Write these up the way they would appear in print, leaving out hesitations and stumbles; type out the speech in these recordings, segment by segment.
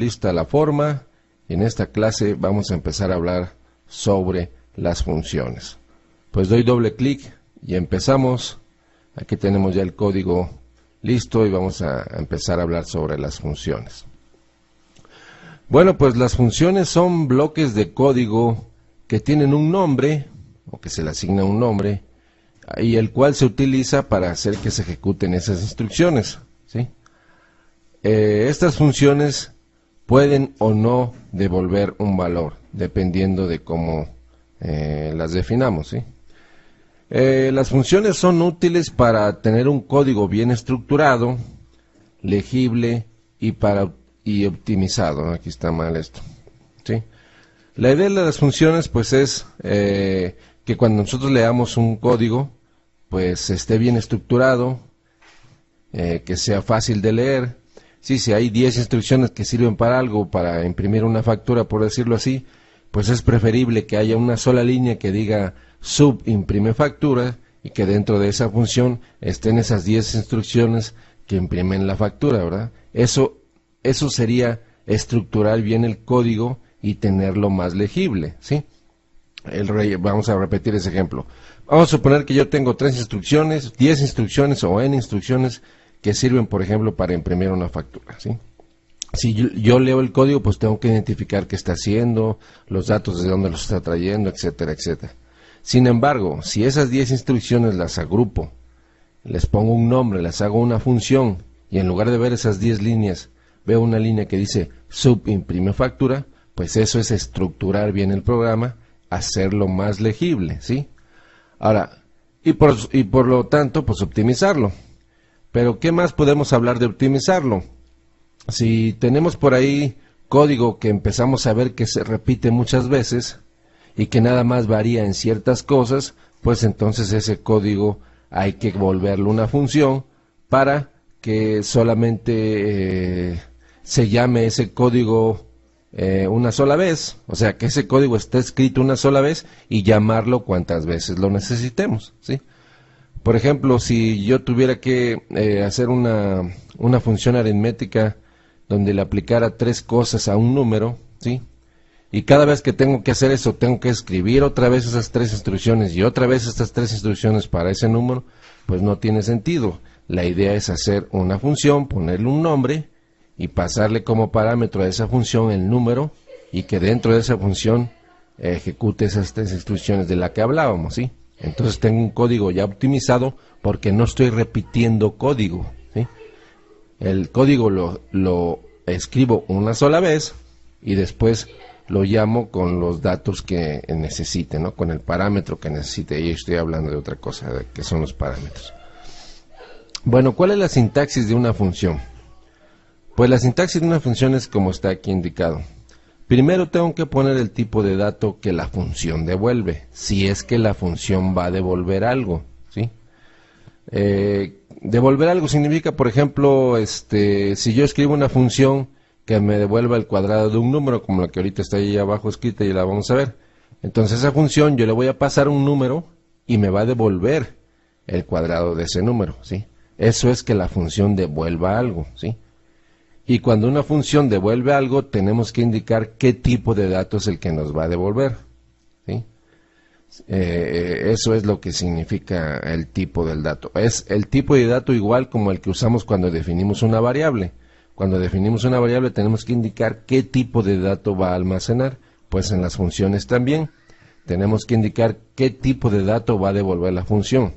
Lista la forma, y en esta clase vamos a empezar a hablar sobre las funciones. Pues doy doble clic y empezamos. Aquí tenemos ya el código listo y vamos a empezar a hablar sobre las funciones. Bueno, pues las funciones son bloques de código que tienen un nombre, o que se le asigna un nombre, y el cual se utiliza para hacer que se ejecuten esas instrucciones, ¿sí? Estas funciones pueden o no devolver un valor, dependiendo de cómo las definamos, ¿sí? Las funciones son útiles para tener un código bien estructurado, legible y optimizado, ¿no? Aquí está mal esto, ¿sí? La idea de las funciones pues es que cuando nosotros leamos un código pues esté bien estructurado, que sea fácil de leer. Sí, si hay 10 instrucciones que sirven para algo, para imprimir una factura, por decirlo así, pues es preferible que haya una sola línea que diga imprime factura, y que dentro de esa función estén esas 10 instrucciones que imprimen la factura, ¿verdad? Eso sería estructurar bien el código y tenerlo más legible, ¿sí? Vamos a repetir ese ejemplo. Vamos a suponer que yo tengo 3 instrucciones, 10 instrucciones o n instrucciones que sirven, por ejemplo, para imprimir una factura, ¿sí? Si yo leo el código, pues tengo que identificar qué está haciendo, los datos de dónde los está trayendo, etcétera, etcétera. Sin embargo, si esas 10 instrucciones las agrupo, les pongo un nombre, las hago una función, y en lugar de ver esas 10 líneas, veo una línea que dice imprime factura, pues eso es estructurar bien el programa, hacerlo más legible, ¿sí? Ahora, y por lo tanto, pues optimizarlo. Pero, ¿qué más podemos hablar de optimizarlo? Si tenemos por ahí código que empezamos a ver que se repite muchas veces y que nada más varía en ciertas cosas, pues entonces ese código hay que volverlo una función para que solamente se llame ese código una sola vez, o sea que ese código esté escrito una sola vez y llamarlo cuantas veces lo necesitemos, ¿sí? Por ejemplo, si yo tuviera que hacer una función aritmética donde le aplicara 3 cosas a un número, ¿sí? Y cada vez que tengo que hacer eso, tengo que escribir otra vez esas 3 instrucciones y otra vez estas 3 instrucciones para ese número, pues no tiene sentido. La idea es hacer una función, ponerle un nombre y pasarle como parámetro a esa función el número, y que dentro de esa función ejecute esas 3 instrucciones de las que hablábamos, ¿sí? Entonces tengo un código ya optimizado porque no estoy repitiendo código, ¿sí? El código lo escribo una sola vez y después lo llamo con los datos que necesite, ¿no? Con el parámetro que necesite. Y estoy hablando de otra cosa, de que son los parámetros. Bueno, ¿cuál es la sintaxis de una función? Pues la sintaxis de una función es como está aquí indicado. Primero tengo que poner el tipo de dato que la función devuelve, si es que la función va a devolver algo, ¿sí? Devolver algo significa, por ejemplo, si yo escribo una función que me devuelva el cuadrado de un número, como la que ahorita está ahí abajo escrita y la vamos a ver. Entonces esa función yo le voy a pasar un número y me va a devolver el cuadrado de ese número, ¿sí? Eso es que la función devuelva algo, ¿sí? Y cuando una función devuelve algo, tenemos que indicar qué tipo de dato es el que nos va a devolver, ¿sí? Eso es lo que significa el tipo del dato. Es el tipo de dato igual como el que usamos cuando definimos una variable. Cuando definimos una variable tenemos que indicar qué tipo de dato va a almacenar. Pues en las funciones también tenemos que indicar qué tipo de dato va a devolver la función.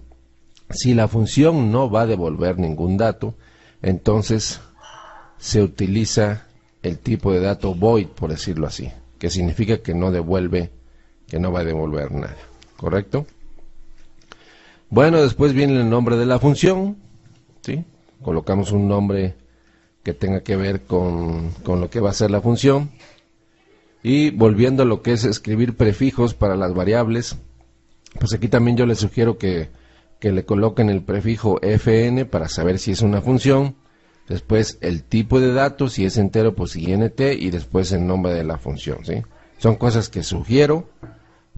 Si la función no va a devolver ningún dato, entonces se utiliza el tipo de dato void, por decirlo así, que significa que no devuelve, que no va a devolver nada, ¿correcto? Bueno, después viene el nombre de la función, ¿sí? Colocamos un nombre que tenga que ver con lo que va a ser la función, y volviendo a lo que es escribir prefijos para las variables, pues aquí también yo les sugiero que le coloquen el prefijo fn para saber si es una función. Después el tipo de datos, si es entero, pues int, y después el nombre de la función, ¿sí? Son cosas que sugiero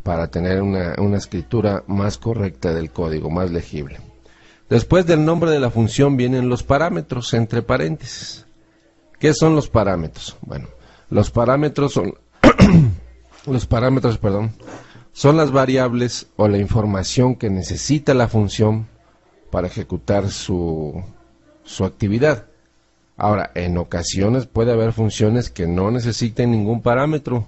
para tener una escritura más correcta del código, más legible. Después del nombre de la función vienen los parámetros, entre paréntesis. ¿Qué son los parámetros? Bueno, los parámetros son son las variables o la información que necesita la función para ejecutar su actividad. Ahora, en ocasiones puede haber funciones que no necesiten ningún parámetro,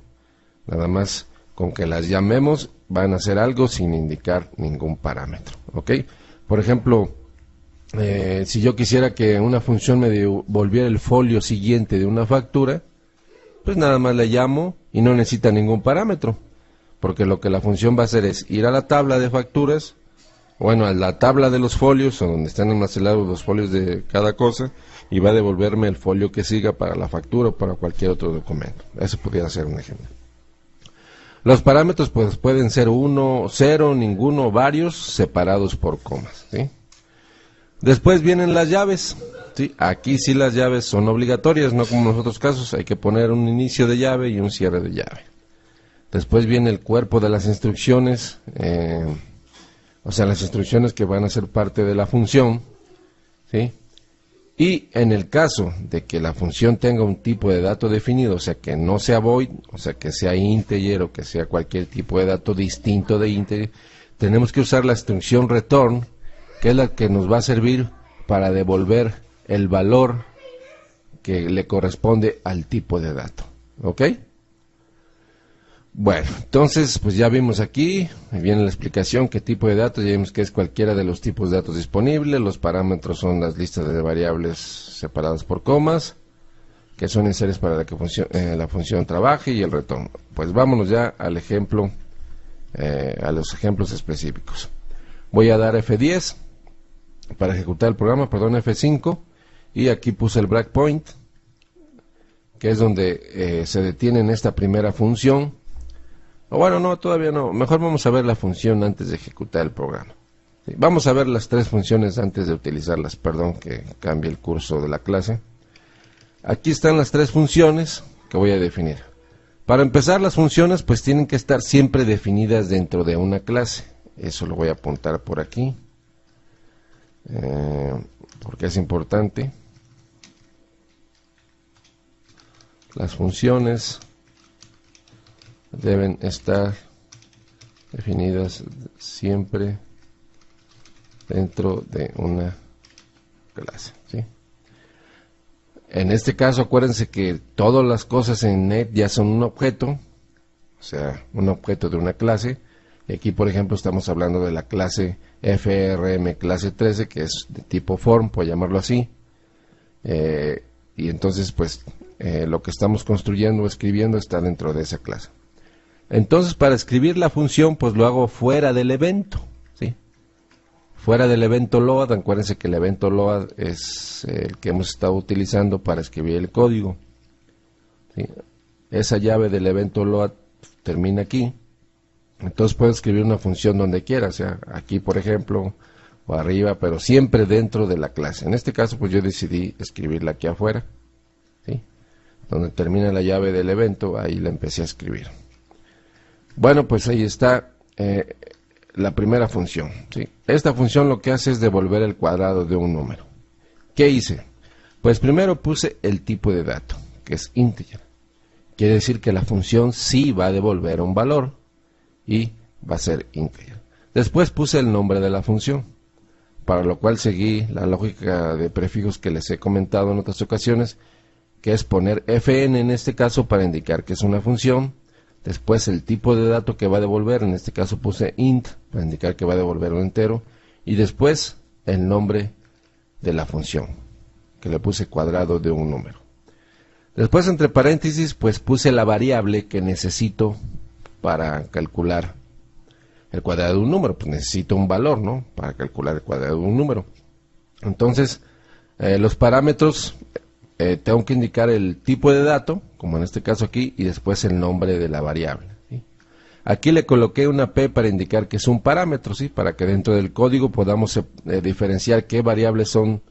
nada más con que las llamemos van a hacer algo sin indicar ningún parámetro, ¿ok? Por ejemplo, si yo quisiera que una función me devolviera el folio siguiente de una factura, pues nada más le llamo y no necesita ningún parámetro, porque lo que la función va a hacer es ir a la tabla de facturas, bueno, a la tabla de los folios, o donde están almacenados los folios de cada cosa, y va a devolverme el folio que siga para la factura o para cualquier otro documento. Eso podría ser un ejemplo. Los parámetros pues pueden ser 1, 0, ninguno, varios, separados por comas, ¿sí? Después vienen las llaves, ¿sí? Aquí sí las llaves son obligatorias, no como en los otros casos, hay que poner un inicio de llave y un cierre de llave. Después viene el cuerpo de las instrucciones, o sea, las instrucciones que van a ser parte de la función, ¿sí? Y en el caso de que la función tenga un tipo de dato definido, o sea, que no sea void, o sea, que sea integer o que sea cualquier tipo de dato distinto de integer, tenemos que usar la instrucción return, que es la que nos va a servir para devolver el valor que le corresponde al tipo de dato, ¿ok? Bueno, entonces, pues ya vimos aquí, viene la explicación, qué tipo de datos, ya vimos que es cualquiera de los tipos de datos disponibles, los parámetros son las listas de variables separadas por comas, que son necesarias para que la función trabaje, y el retorno. Pues vámonos ya al ejemplo, a los ejemplos específicos. Voy a dar F10 para ejecutar el programa, perdón, F5, y aquí puse el breakpoint, que es donde se detiene en esta primera función. O bueno, no, todavía no. Mejor vamos a ver la función antes de ejecutar el programa. Sí, vamos a ver las tres funciones antes de utilizarlas. Perdón que cambie el curso de la clase. Aquí están las tres funciones que voy a definir. Para empezar, las funciones pues tienen que estar siempre definidas dentro de una clase. Eso lo voy a apuntar por aquí, porque es importante. Las funciones deben estar definidas siempre dentro de una clase, ¿sí? En este caso, acuérdense que todas las cosas en Net ya son un objeto, o sea, un objeto de una clase. Y aquí, por ejemplo, estamos hablando de la clase FRM clase 13, que es de tipo form, por llamarlo así. Y entonces, pues, lo que estamos construyendo o escribiendo está dentro de esa clase. Entonces, para escribir la función, pues lo hago fuera del evento, ¿sí? Fuera del evento load. Acuérdense que el evento load es el que hemos estado utilizando para escribir el código, ¿sí? Esa llave del evento load termina aquí. Entonces puedo escribir una función donde quiera, o sea, aquí por ejemplo, o arriba, pero siempre dentro de la clase. En este caso, pues yo decidí escribirla aquí afuera, ¿sí? Donde termina la llave del evento, ahí la empecé a escribir. Bueno, pues ahí está la primera función, ¿sí? Esta función lo que hace es devolver el cuadrado de un número. ¿Qué hice? Pues primero puse el tipo de dato, que es integer. Quiere decir que la función sí va a devolver un valor y va a ser integer. Después puse el nombre de la función, para lo cual seguí la lógica de prefijos que les he comentado en otras ocasiones, que es poner fn en este caso para indicar que es una función. Después el tipo de dato que va a devolver, en este caso puse int para indicar que va a devolver un entero, y después el nombre de la función, que le puse cuadrado de un número. Después entre paréntesis pues puse la variable que necesito para calcular el cuadrado de un número. Pues necesito un valor, ¿no?, para calcular el cuadrado de un número. Entonces los parámetros, tengo que indicar el tipo de dato, como en este caso aquí, y después el nombre de la variable, ¿sí? Aquí le coloqué una P para indicar que es un parámetro, ¿sí?, para que dentro del código podamos diferenciar qué variables son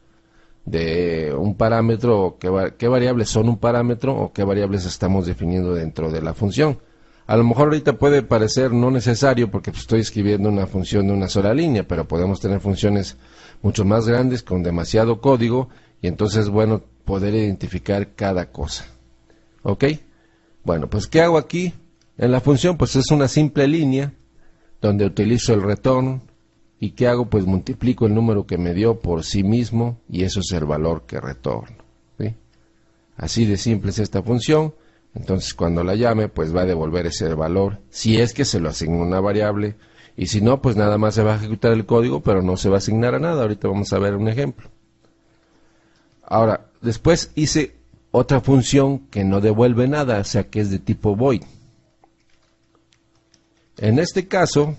de un parámetro, o qué variables son un parámetro, o qué variables estamos definiendo dentro de la función. A lo mejor ahorita puede parecer no necesario porque pues, estoy escribiendo una función de una sola línea, pero podemos tener funciones mucho más grandes con demasiado código, y entonces, bueno, poder identificar cada cosa. ¿Ok? Bueno, pues ¿qué hago aquí? En la función pues es una simple línea donde utilizo el return. ¿Y qué hago? Pues multiplico el número que me dio por sí mismo y eso es el valor que retorno. ¿Sí? Así de simple es esta función. Entonces cuando la llame pues va a devolver ese valor si es que se lo asigna una variable, y si no pues nada más se va a ejecutar el código pero no se va a asignar a nada. Ahorita vamos a ver un ejemplo. Ahora, después hice otra función que no devuelve nada, o sea que es de tipo void. En este caso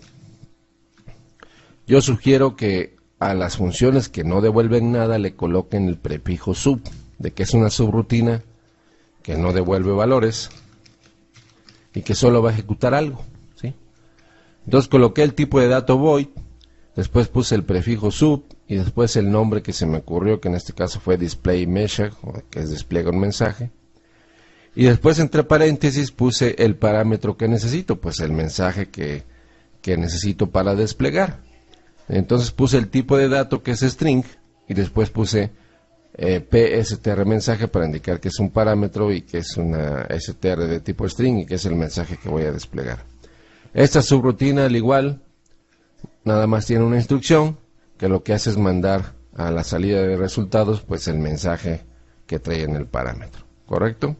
yo sugiero que a las funciones que no devuelven nada le coloquen el prefijo sub, de que es una subrutina que no devuelve valores y que solo va a ejecutar algo, ¿sí? Entonces coloqué el tipo de dato void, después puse el prefijo sub y después el nombre que se me ocurrió, que en este caso fue display message, que es despliega un mensaje, y después entre paréntesis puse el parámetro que necesito, pues el mensaje que necesito para desplegar. Entonces puse el tipo de dato que es string y después puse pstr mensaje para indicar que es un parámetro y que es una str de tipo string y que es el mensaje que voy a desplegar. Esta subrutina al igual nada más tiene una instrucción que lo que hace es mandar a la salida de resultados pues el mensaje que trae en el parámetro, ¿correcto?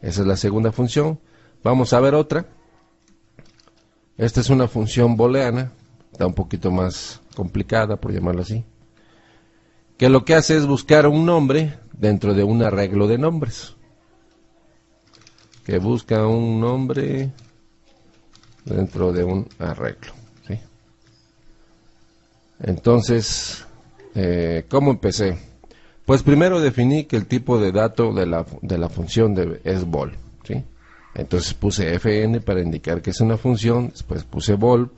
Esa es la segunda función. Vamos a ver otra. Esta es una función booleana. Está un poquito más complicada, por llamarlo así, que lo que hace es buscar un nombre dentro de un arreglo de nombres, que busca un nombre dentro de un arreglo, ¿sí? Entonces, ¿cómo empecé? Pues primero definí que el tipo de dato de la función es vol, ¿sí? Entonces puse fn para indicar que es una función, después puse vol